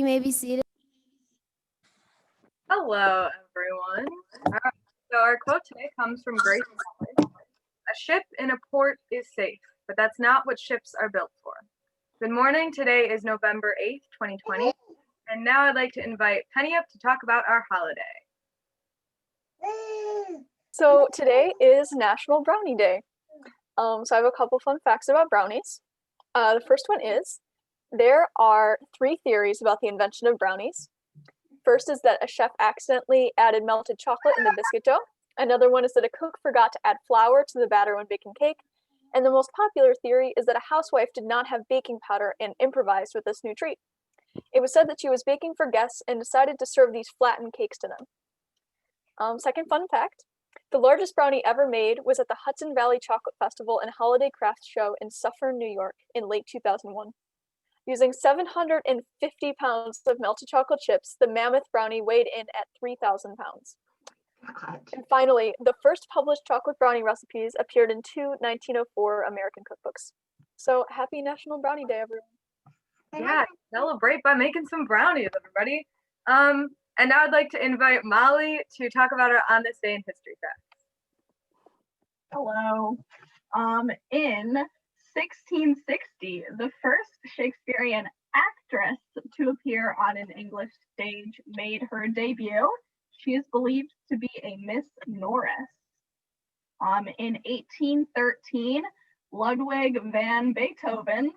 You may be seated. Hello, everyone. So our quote today comes from Grace Kelly. A ship in a port is safe, but that's not what ships are built for. Good morning. Today is November 8th, 2020. And now I'd like to invite Penny up to talk about our holiday. So today is National Brownie Day. So I have a couple fun facts about brownies. The first one is, there are 3 theories about the invention of brownies. First is that a chef accidentally added melted chocolate in the biscuit dough. Another one is that a cook forgot to add flour to the batter when baking cake. And the most popular theory is that a housewife did not have baking powder and improvised with this new treat. It was said that she was baking for guests and decided to serve these flattened cakes to them. Second fun fact, the largest brownie ever made was at the Hudson Valley Chocolate Festival and Holiday Craft Show in Suffern, New York in late 2001. Using 750 pounds of melted chocolate chips, the mammoth brownie weighed in at 3,000 pounds. And finally, the first published chocolate brownie recipes appeared in 2 1904 American cookbooks. So happy National Brownie Day, everyone. Yeah, celebrate by making some brownies, everybody. And now I'd like to invite Molly to talk about our On This Day in History facts. Hello. In 1660, the first Shakespearean actress to appear on an English stage made her debut. She is believed to be a Miss Norris. In 1813, Ludwig van Beethoven's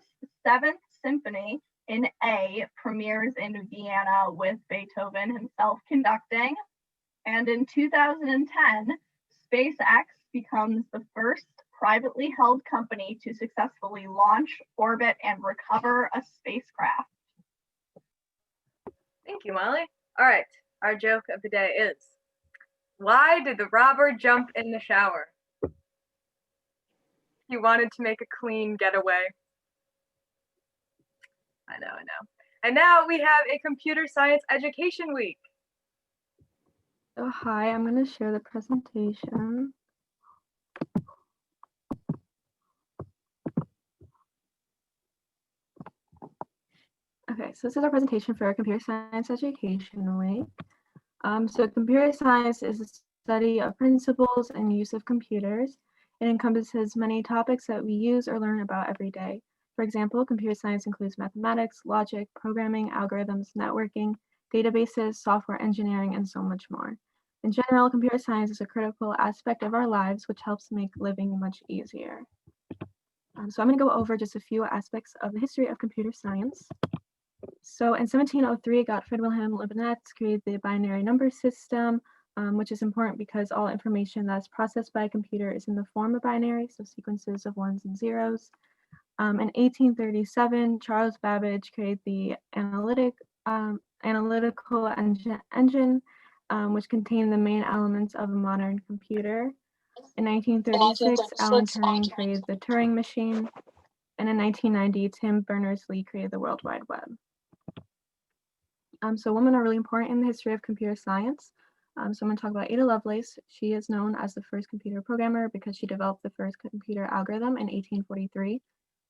7th Symphony in A premieres in Vienna with Beethoven himself conducting. And in 2010, SpaceX becomes the first privately held company to successfully launch, orbit, and recover a spacecraft. Thank you, Molly. All right, our joke of the day is, why did the robber jump in the shower? He wanted to make a clean getaway. I know. And now we have a Computer Science Education Week. So hi, I'm going to share the presentation. Okay, so this is our presentation for our Computer Science Education Week. So computer science is the study of principles and use of computers. It encompasses many topics that we use or learn about every day. For example, computer science includes mathematics, logic, programming, algorithms, networking, databases, software engineering, and so much more. In general, computer science is a critical aspect of our lives, which helps make living much easier. So I'm going to go over just a few aspects of the history of computer science. So in 1703, Gottfried Wilhelm Leibniz created the binary number system, which is important because all information that's processed by a computer is in the form of binary, so sequences of ones and zeros. In 1837, Charles Babbage created the analytical engine, which contained the main elements of a modern computer. In 1936, Alan Turing created the Turing machine. And in 1990, Tim Berners-Lee created the World Wide Web. So women are really important in the history of computer science. So I'm going to talk about Ada Lovelace. She is known as the first computer programmer because she developed the first computer algorithm in 1843.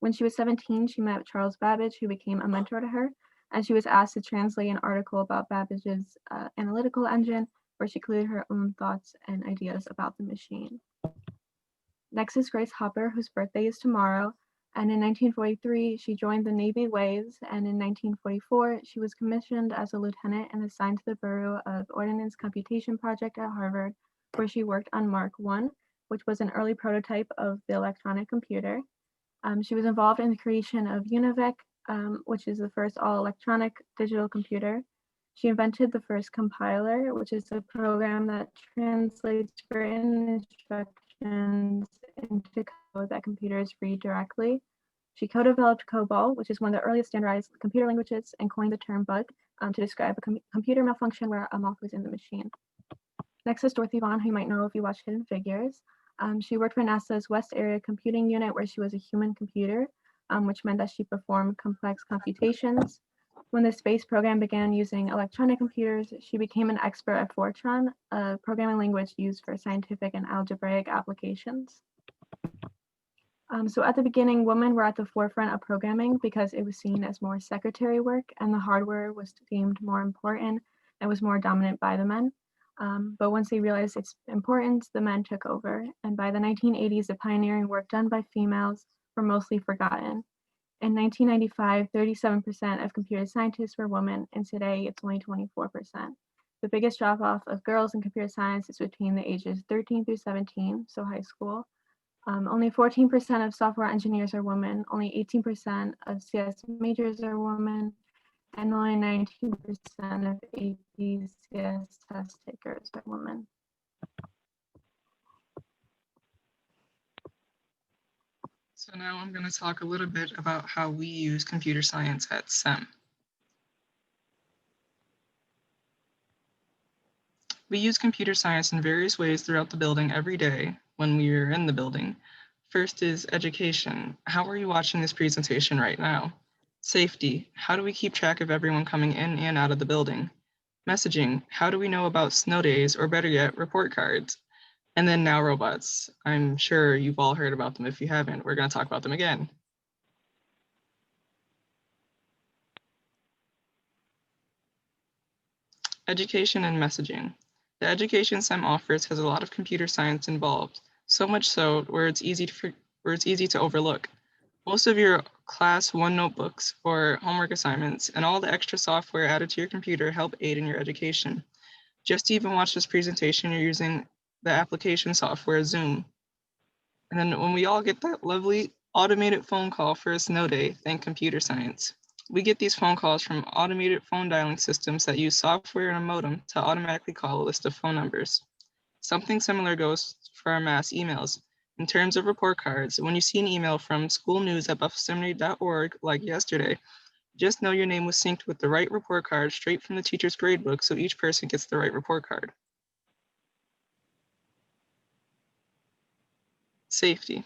When she was 17, she met Charles Babbage, who became a mentor to her, and she was asked to translate an article about Babbage's analytical engine, where she included her own thoughts and ideas about the machine. Next is Grace Hopper, whose birthday is tomorrow. And in 1943, she joined the Navy Waves, and in 1944, she was commissioned as a lieutenant and assigned to the Bureau of Ordnance Computation Project at Harvard, where she worked on Mark I, which was an early prototype of the electronic computer. She was involved in the creation of UNIVAC, which is the first all-electronic digital computer. She invented the first compiler, which is a program that translates written instructions into code that computers read directly. She co-developed COBOL, which is one of the earliest standardized computer languages, and coined the term bug to describe a computer malfunction where a moth was in the machine. Next is Dorothy Vaughan, who you might know if you watch Hidden Figures. She worked for NASA's West Area Computing Unit, where she was a human computer, which meant that she performed complex computations. When the space program began using electronic computers, she became an expert at Fortran, a programming language used for scientific and algebraic applications. So at the beginning, women were at the forefront of programming because it was seen as more secretary work and the hardware was deemed more important and was more dominant by the men. But once they realized its importance, the men took over. And by the 1980s, the pioneering work done by females were mostly forgotten. In 1995, 37% of computer scientists were women, and today it's only 24%. The biggest drop off of girls in computer science is between the ages 13 through 17, so high school. Only 14% of software engineers are women, only 18% of CS majors are women, and only 19% of AP CS test takers are women. So now I'm going to talk a little bit about how we use computer science at SEM. We use computer science in various ways throughout the building every day when we are in the building. First is education. How are you watching this presentation right now? Safety. How do we keep track of everyone coming in and out of the building? Messaging. How do we know about snow days, or better yet, report cards? And then Now Robots. I'm sure you've all heard about them. If you haven't, we're going to talk about them again. Education and messaging. The education SEM offers has a lot of computer science involved, so much so where it's easy to overlook. Most of your class 1 notebooks or homework assignments and all the extra software added to your computer help aid in your education. Just to even watch this presentation, you're using the application software Zoom. And then when we all get that lovely automated phone call for a snow day, thank computer science. We get these phone calls from automated phone dialing systems that use software and a modem to automatically call a list of phone numbers. Something similar goes for our mass emails. In terms of report cards, when you see an email from schoolnews@buffseminary.org like yesterday, just know your name was synced with the right report card straight from the teacher's gradebook, so each person gets the right report card. Safety.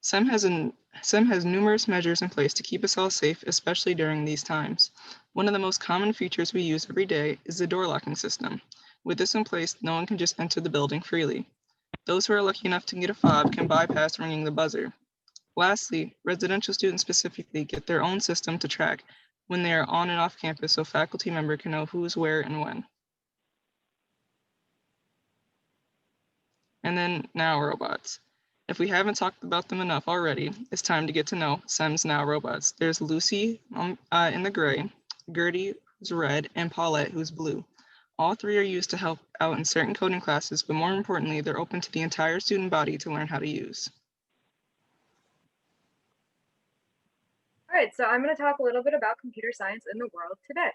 SEM has numerous measures in place to keep us all safe, especially during these times. One of the most common features we use every day is the door locking system. With this in place, no one can just enter the building freely. Those who are lucky enough to get a fob can bypass ringing the buzzer. Lastly, residential students specifically get their own system to track when they are on and off campus so faculty member can know who's where and when. And then Now Robots. If we haven't talked about them enough already, it's time to get to know SEM's Now Robots. There's Lucy in the gray, Gertie, who's red, and Paulette, who's blue. All three are used to help out in certain coding classes, but more importantly, they're open to the entire student body to learn how to use. All right, so I'm going to talk a little bit about computer science in the world today.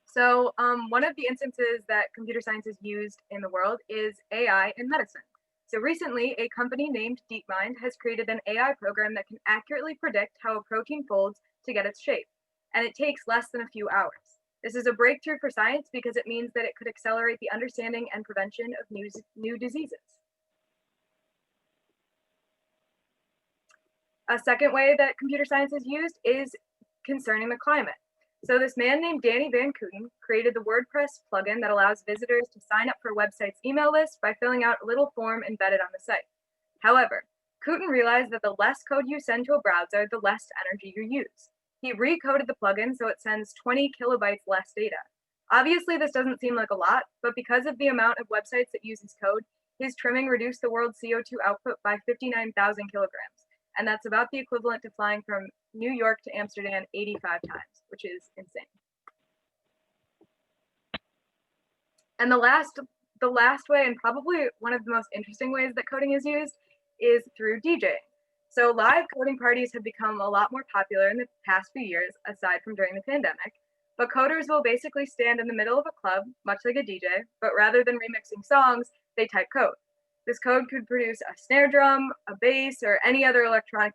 So one of the instances that computer science is used in the world is AI in medicine. So recently, a company named DeepMind has created an AI program that can accurately predict how a protein folds to get its shape, and it takes less than a few hours. This is a breakthrough for science because it means that it could accelerate the understanding and prevention of new diseases. A second way that computer science is used is concerning the climate. So this man named Danny Van Kooten created the WordPress plugin that allows visitors to sign up for a website's email list by filling out a little form embedded on the site. However, Kooten realized that the less code you send to a browser, the less energy you use. He recoded the plugin so it sends 20 kilobytes less data. Obviously, this doesn't seem like a lot, but because of the amount of websites that use his code, his trimming reduced the world's CO2 output by 59,000 kilograms. And that's about the equivalent to flying from New York to Amsterdam 85 times, which is insane. And the last way, and probably one of the most interesting ways that coding is used, is through DJing. So live coding parties have become a lot more popular in the past few years, aside from during the pandemic. But coders will basically stand in the middle of a club, much like a DJ, but rather than remixing songs, they type code. This code could produce a snare drum, a bass, or any other electronic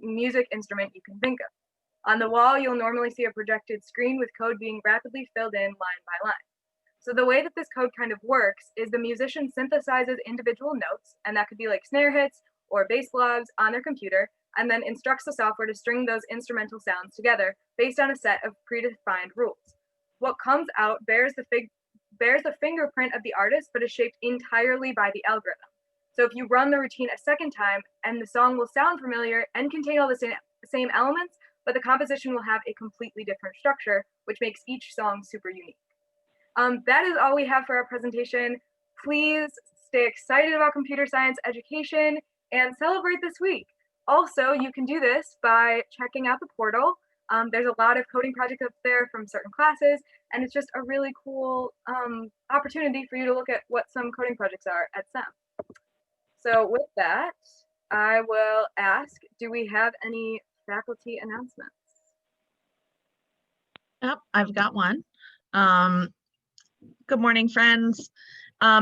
music instrument you can think of. On the wall, you'll normally see a projected screen with code being rapidly filled in line by line. So the way that this code kind of works is the musician synthesizes individual notes, and that could be like snare hits or bass logs on their computer, and then instructs the software to string those instrumental sounds together based on a set of predefined rules. What comes out bears the fingerprint of the artist, but is shaped entirely by the algorithm. So if you run the routine a second time, and the song will sound familiar and contain all the same elements, but the composition will have a completely different structure, which makes each song super unique. That is all we have for our presentation. Please stay excited about computer science education and celebrate this week. Also, you can do this by checking out the portal. There's a lot of coding projects up there from certain classes, and it's just a really cool opportunity for you to look at what some coding projects are at SEM. So with that, I will ask, do we have any faculty announcements? Yep, I've got one. Good morning, friends.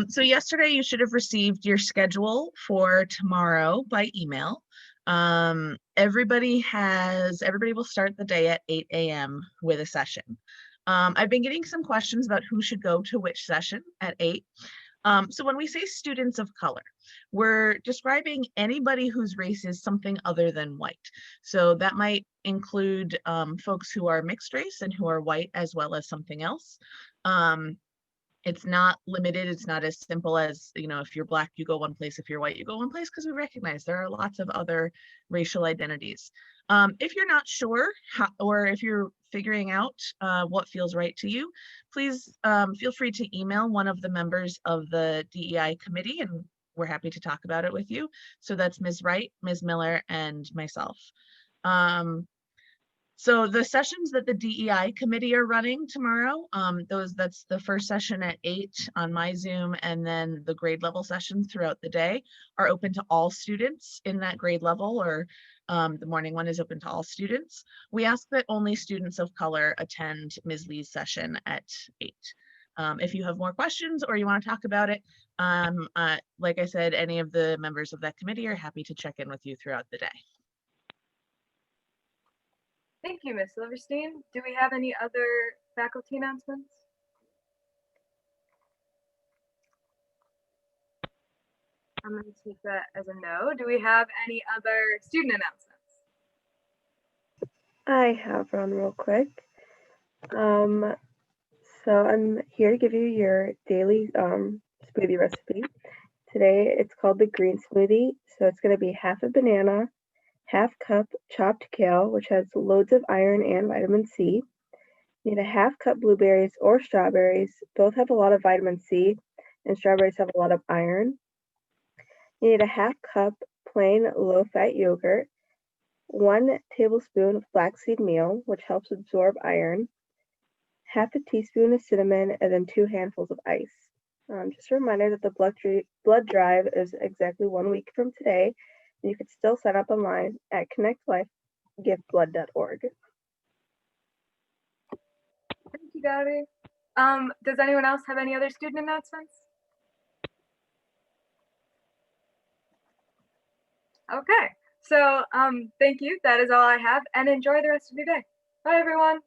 So yesterday you should have received your schedule for tomorrow by email. Everybody will start the day at 8 a.m. with a session. I've been getting some questions about who should go to which session at 8. So when we say students of color, we're describing anybody whose race is something other than white. So that might include folks who are mixed race and who are white as well as something else. It's not limited. It's not as simple as, you know, if you're Black, you go one place, if you're white, you go one place, because we recognize there are lots of other racial identities. If you're not sure how, or if you're figuring out what feels right to you, please feel free to email one of the members of the DEI committee, and we're happy to talk about it with you. So that's Ms. Wright, Ms. Miller, and myself. So the sessions that the DEI committee are running tomorrow, that's the first session at 8 on my Zoom, and then the grade level sessions throughout the day are open to all students in that grade level, or the morning one is open to all students. We ask that only students of color attend Ms. Lee's session at 8. If you have more questions or you want to talk about it, like I said, any of the members of that committee are happy to check in with you throughout the day. Thank you, Ms. Silverstein. Do we have any other faculty announcements? I'm going to take that as a no. Do we have any other student announcements? I have one real quick. So I'm here to give you your daily smoothie recipe. Today it's called the green smoothie. So it's going to be half a banana, half cup chopped kale, which has loads of iron and vitamin C. You need a half cup blueberries or strawberries. Both have a lot of vitamin C, and strawberries have a lot of iron. You need a half cup plain low-fat yogurt, 1 tablespoon of flaxseed meal, which helps absorb iron, half a teaspoon of cinnamon, and then 2 handfuls of ice. Just a reminder that the blood drive is exactly 1 week from today, and you can still sign up online at connectlifegiftblood.org. Thank you, Gabby. Does anyone else have any other student announcements? Okay, so thank you. That is all I have, and enjoy the rest of your day. Bye, everyone.